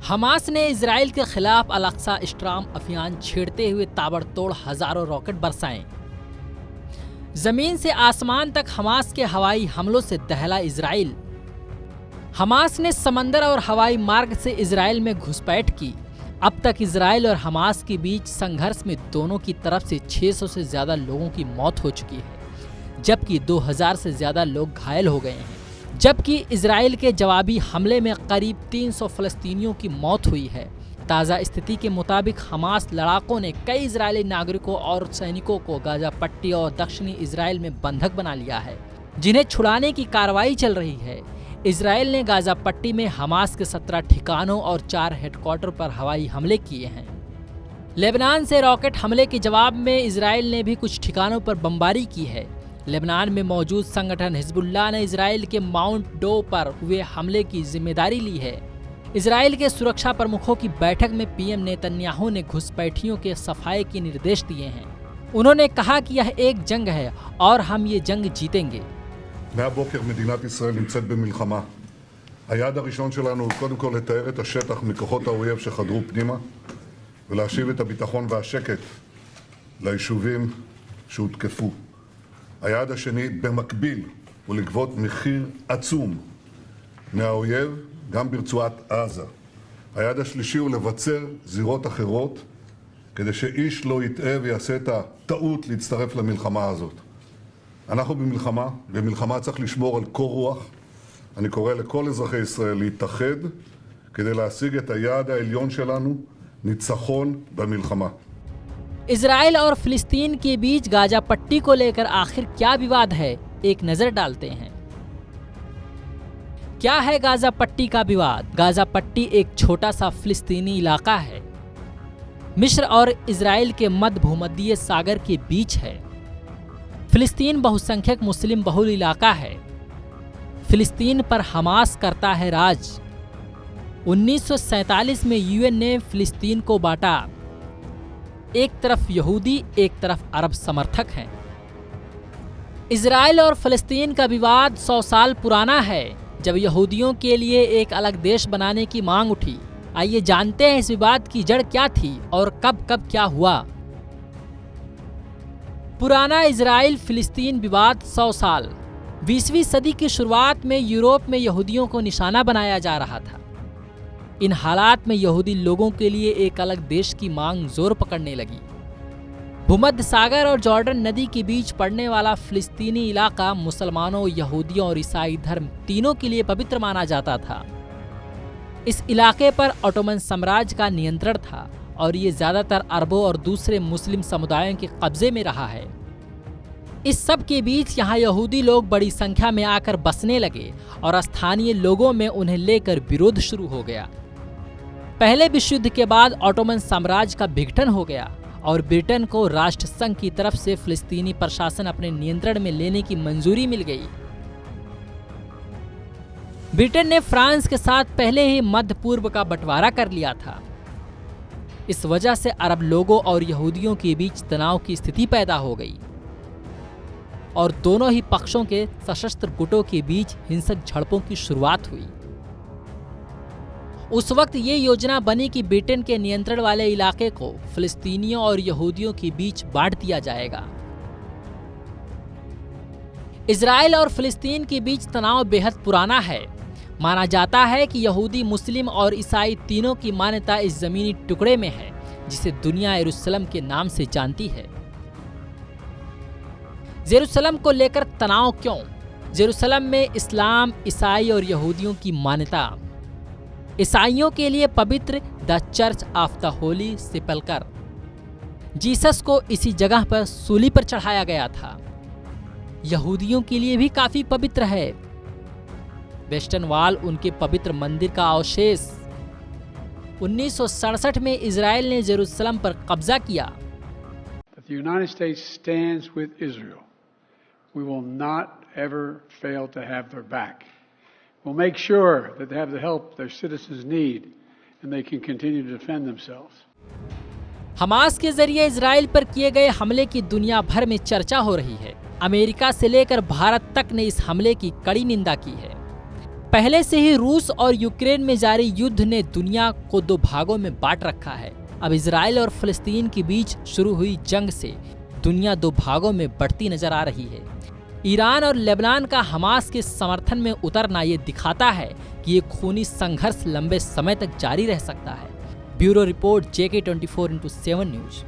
Hamas ने Israel के खिलाफ अल-अक्सा स्ट्राम अभियान छेड़ते हुए ताबड़तोड़ हजारों रॉकेट बरसाए। जमीन से आसमान तक हमास के हवाई हमलों से दहला इजराइल। हमास ने समंदर और हवाई मार्ग से इजराइल में घुसपैठ की। अब तक इजराइल और हमास के बीच संघर्ष में दोनों की तरफ से 600 से ज्यादा लोगों की मौत हो चुकी है, जबकि 2000 से ज्यादा लोग घायल हो गए हैं। जबकि इजराइल के जवाबी हमले में करीब 300 फलस्तीनियों की मौत हुई है। ताज़ा स्थिति के मुताबिक हमास लड़ाकों ने कई इजरायली नागरिकों और सैनिकों को गाजा पट्टी और दक्षिणी इजराइल में बंधक बना लिया है, जिन्हें छुड़ाने की कार्रवाई चल रही है। इजराइल ने गाजा पट्टी में हमास के 17 ठिकानों और 4 हेडक्वार्टर पर हवाई हमले किए हैं। लेबनान से रॉकेट हमले के जवाब में इजराइल ने भी कुछ ठिकानों पर बमबारी की है। लेबनान में मौजूद संगठन हिजबुल्लाह ने इजराइल के माउंट डो पर हुए हमले की जिम्मेदारी ली है। इजराइल के सुरक्षा प्रमुखों की बैठक में पीएम नेतन्याहू ने घुसपैठियों के सफाई के निर्देश दिए हैं। उन्होंने कहा कि यह एक जंग है और हम ये जंग जीतेंगे। מהבוקר מדינת ישראל נמצאת במלחמה. היעד הראשון שלנו הוא קודם כל לתאר את השטח מכוחות האויב שחדרו פנימה ולהשיב את הביטחון והשקט ליישובים שהותקפו. היעד השני במקביל הוא לגבות מחיר עצום מהאויב גם ברצועת עזה. היעד השלישי הוא לבצר זירות אחרות כדי שאיש לא יטעה ויעשה את הטעות להצטרף למלחמה הזאת. אנחנו במלחמה צריך לשמור על קור רוח. אני קורא לכל אזרחי ישראל להתאחד כדי להשיג את היעד העליון שלנו, ניצחון במלחמה. इजराइल और फिलिस्तीन के बीच गाजा पट्टी को लेकर आखिर क्या विवाद है, एक नजर डालते हैं। क्या है गाजा पट्टी का विवाद? गाजा पट्टी एक छोटा सा फिलिस्तीनी इलाका है, मिस्र और इजराइल के मध्य भूमध्य सागर के बीच है। फिलिस्तीन बहुसंख्यक मुस्लिम बहुल इलाका है। फिलिस्तीन पर हमास करता है राज। 1947 में यूएन ने फिलिस्तीन को बांटा। एक तरफ यहूदी, एक तरफ अरब समर्थक हैं। इजराइल और फिलिस्तीन का विवाद 100 साल पुराना है, जब यहूदियों के लिए एक अलग देश बनाने की मांग उठी। आइए जानते हैं इस विवाद की जड़ क्या थी और कब कब क्या हुआ। पुराना इजराइल फिलिस्तीन विवाद 100 साल। 20वीं सदी की शुरुआत में यूरोप में यहूदियों को निशाना बनाया जा रहा था। इन हालात में यहूदी लोगों के लिए एक अलग देश की मांग जोर पकड़ने लगी। भूमध्य सागर और जॉर्डन नदी के बीच पड़ने वाला फिलिस्तीनी इलाका मुसलमानों, यहूदियों और ईसाई धर्म तीनों के लिए पवित्र माना जाता था। इस इलाके पर ऑटोमन साम्राज्य का नियंत्रण था और ये ज्यादातर अरबों और दूसरे मुस्लिम समुदायों के कब्जे में रहा है। इस सब के बीच यहाँ यहूदी लोग बड़ी संख्या में आकर बसने लगे और स्थानीय लोगों में उन्हें लेकर विरोध शुरू हो गया। पहले विश्व युद्ध के बाद ऑटोमन साम्राज्य का विघटन हो गया और ब्रिटेन को राष्ट्र संघ की तरफ से फिलिस्तीनी प्रशासन अपने नियंत्रण में लेने की मंजूरी मिल गई। ब्रिटेन ने फ्रांस के साथ पहले ही मध्य पूर्व का बंटवारा कर लिया था। इस वजह से अरब लोगों और यहूदियों के बीच तनाव की स्थिति पैदा हो गई और दोनों ही पक्षों के सशस्त्र गुटों के बीच हिंसक झड़पों की शुरुआत हुई। उस वक्त ये योजना बनी कि ब्रिटेन के नियंत्रण वाले इलाके को फिलिस्तीनियों और यहूदियों के बीच बांट दिया जाएगा। इजराइल और फिलिस्तीन के बीच तनाव बेहद पुराना है। माना जाता है कि यहूदी, मुस्लिम और ईसाई तीनों की मान्यता इस जमीनी टुकड़े में है जिसे दुनिया यरूशलेम के नाम से जानती है। यरूशलेम को लेकर तनाव क्यों? यरूशलेम में इस्लाम, ईसाई और यहूदियों की मान्यता। ईसाइयों के लिए पवित्र the church of the holy sepulchre, Jesus को इसी जगह पर सूली पर चढ़ाया गया था। यहूदियों के लिए भी काफी पवित्र है। वेस्टर्न वॉल उनके पवित्र मंदिर का अवशेष। 1967 में इजराइल ने यरूशलेम पर कब्जा किया। The United States stands with Israel. We will not ever fail to have their back. We'll make sure that they have the help their citizens need and they can continue to defend themselves. Hamas के जरिए Israel पर किए गए हमले की दुनिया भर में चर्चा हो रही है। अमेरिका से लेकर भारत तक ने इस हमले की कड़ी निंदा की है। पहले से ही रूस और यूक्रेन में जारी युद्ध ने दुनिया को दो भागों में बांट रखा है। अब इजराइल और फिलिस्तीन के बीच शुरू हुई जंग से दुनिया दो भागों में बढ़ती नजर आ रही है। ईरान और लेबनान का हमास के समर्थन में उतरना ये दिखाता है कि ये खूनी संघर्ष लंबे समय तक जारी रह सकता है। Bureau report JK24x7 news.